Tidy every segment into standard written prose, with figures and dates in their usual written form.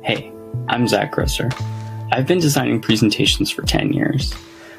Hey, I'm Zacht. I've been designing presentations for 10 years.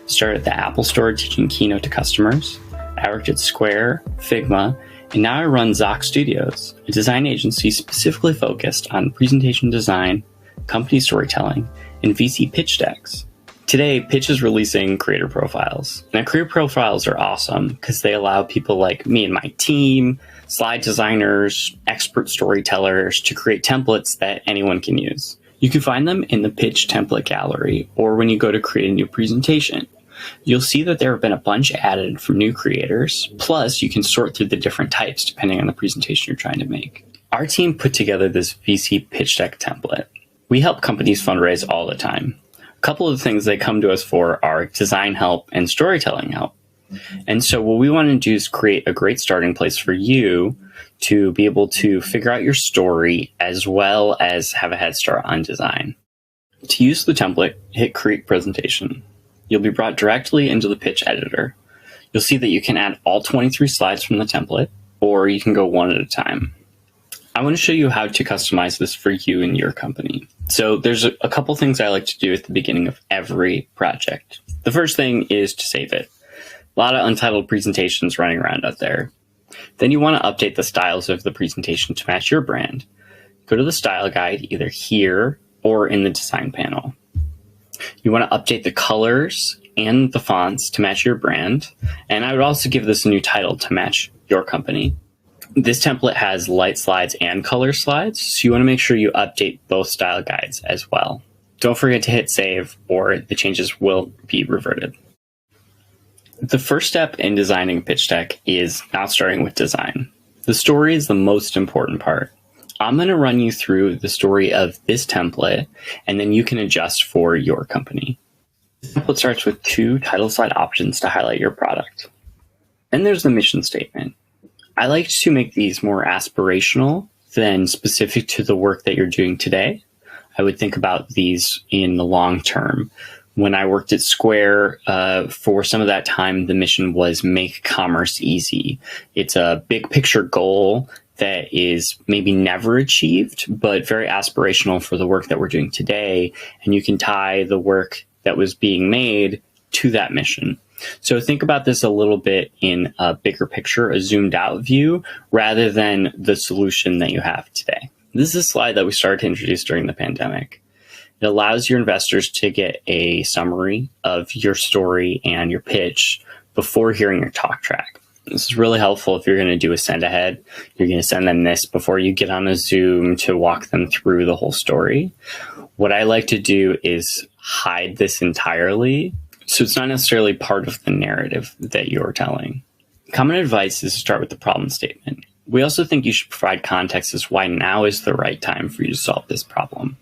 Started at the Apple Store teaching Keynote to customers. I worked at Square, Figma, and now I run Zacht Studios, a design agency specifically focused on presentation design, company storytelling, and VC pitch decks. Today, Pitch is releasing creator profiles. Now, creator profiles are awesome because they allow people like me and my team, slide designers, expert storytellers to create templates that anyone can use. You can find them in the Pitch template gallery or when you go to create a new presentation. You'll see that there have been a bunch added from new creators, plus you can sort through the different types depending on the presentation you're trying to make. Our team put together this VC pitch deck template. We help companies fundraise all the time. A couple of the things they come to us for are design help and storytelling help. And so what we want to do is create a great starting place for you to be able to figure out your story as well as have a head start on design. To use the template, hit Create Presentation. You'll be brought directly into the pitch editor. You'll see that you can add all 23 slides from the template, or you can go one at a time. I want to show you how to customize this for you and your company. So there's a couple things I like to do at the beginning of every project. The first thing is to save it. A lot of untitled presentations running around out there. Then you want to update the styles of the presentation to match your brand. Go to the style guide either here or in the design panel. You want to update the colors and the fonts to match your brand. And I would also give this a new title to match your company. This template has light slides and color slides, so you want to make sure you update both style guides as well. Don't forget to hit save or the changes will be reverted. The first step in designing a pitch deck is not starting with design. The story is the most important part. I'm going to run you through the story of this template, and then you can adjust for your company. The template starts with 2 title slide options to highlight your product. Then there's the mission statement. I like to make these more aspirational than specific to the work that you're doing today. I would think about these in the long term. When I worked at Square, for some of that time, the mission was make commerce easy. It's a big picture goal that is maybe never achieved, but very aspirational for the work that we're doing today. And you can tie the work that was being made to that mission. So think about this a little bit in a bigger picture, a zoomed out view, rather than the solution that you have today. This is a slide that we started to introduce during the pandemic. It allows your investors to get a summary of your story and your pitch before hearing your talk track. This is really helpful if you're going to do a send ahead. You're going to send them this before you get on a Zoom to walk them through the whole story. What I like to do is hide this entirely, so it's not necessarily part of the narrative that you're telling. Common advice is to start with the problem statement. We also think you should provide context as why now is the right time for you to solve this problem.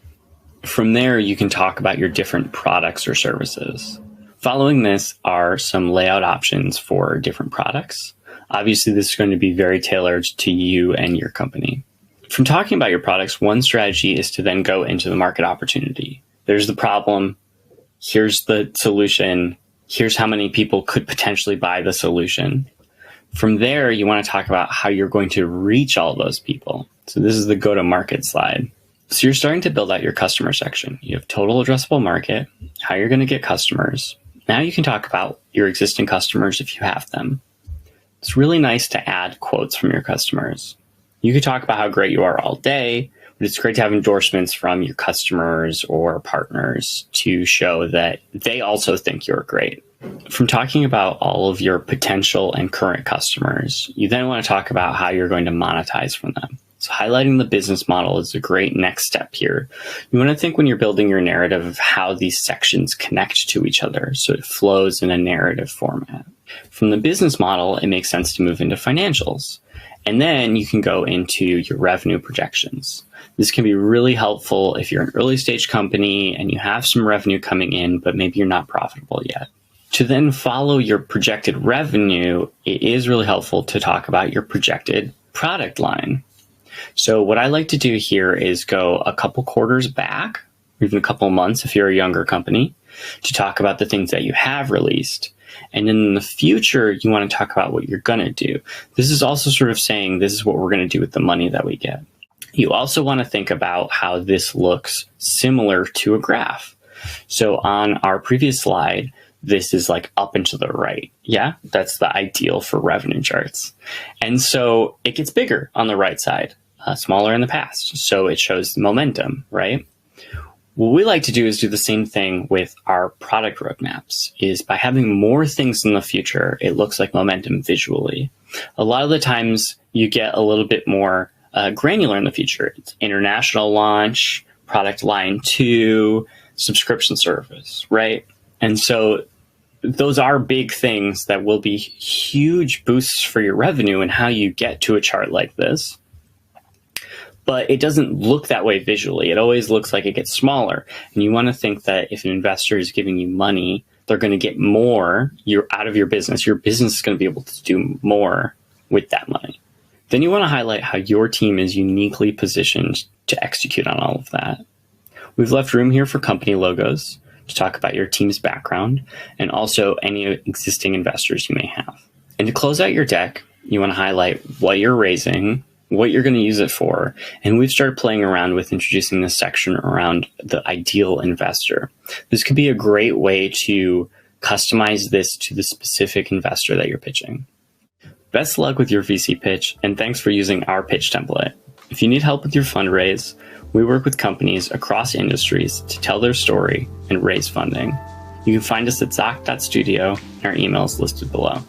From there, you can talk about your different products or services. Following this are some layout options for different products. Obviously, this is going to be very tailored to you and your company. From talking about your products, one strategy is to then go into the market opportunity. There's the problem. Here's the solution. Here's how many people could potentially buy the solution. From there, you want to talk about how you're going to reach all those people. So this is the go-to-market slide. So you're starting to build out your customer section. You have total addressable market, how you're going to get customers. Now you can talk about your existing customers if you have them. It's really nice to add quotes from your customers. You could talk about how great you are all day, but it's great to have endorsements from your customers or partners to show that they also think you're great. From talking about all of your potential and current customers, you then want to talk about how you're going to monetize from them. So highlighting the business model is a great next step here. You want to think when you're building your narrative of how these sections connect to each other so it flows in a narrative format. From the business model, it makes sense to move into financials. And then you can go into your revenue projections. This can be really helpful if you're an early stage company and you have some revenue coming in, but maybe you're not profitable yet. To then follow your projected revenue, it is really helpful to talk about your projected product line. So what I like to do here is go a couple quarters back, or even a couple months if you're a younger company, to talk about the things that you have released. And in the future, you want to talk about what you're going to do. This is also sort of saying this is what we're going to do with the money that we get. You also want to think about how this looks similar to a graph. So on our previous slide, this is like up and to the right. Yeah, that's the ideal for revenue charts. And so it gets bigger on the right side, smaller in the past. So it shows momentum, right? What we like to do is do the same thing with our product roadmaps, is by having more things in the future, it looks like momentum visually. A lot of the times you get a little bit more granular in the future. It's international launch, product line 2, subscription service, right? And so those are big things that will be huge boosts for your revenue and how you get to a chart like this. But it doesn't look that way visually. It always looks like it gets smaller. And you want to think that if an investor is giving you money, they're going to get more out of your business. Your business is going to be able to do more with that money. Then you want to highlight how your team is uniquely positioned to execute on all of that. We've left room here for company logos to talk about your team's background and also any existing investors you may have. And to close out your deck, you want to highlight what you're raising, what you're going to use it for. And we've started playing around with introducing this section around the ideal investor. This could be a great way to customize this to the specific investor that you're pitching. Best luck with your VC pitch, and thanks for using our pitch template. If you need help with your fundraise, we work with companies across industries to tell their story and raise funding. You can find us at zacht.studio, and our email is listed below.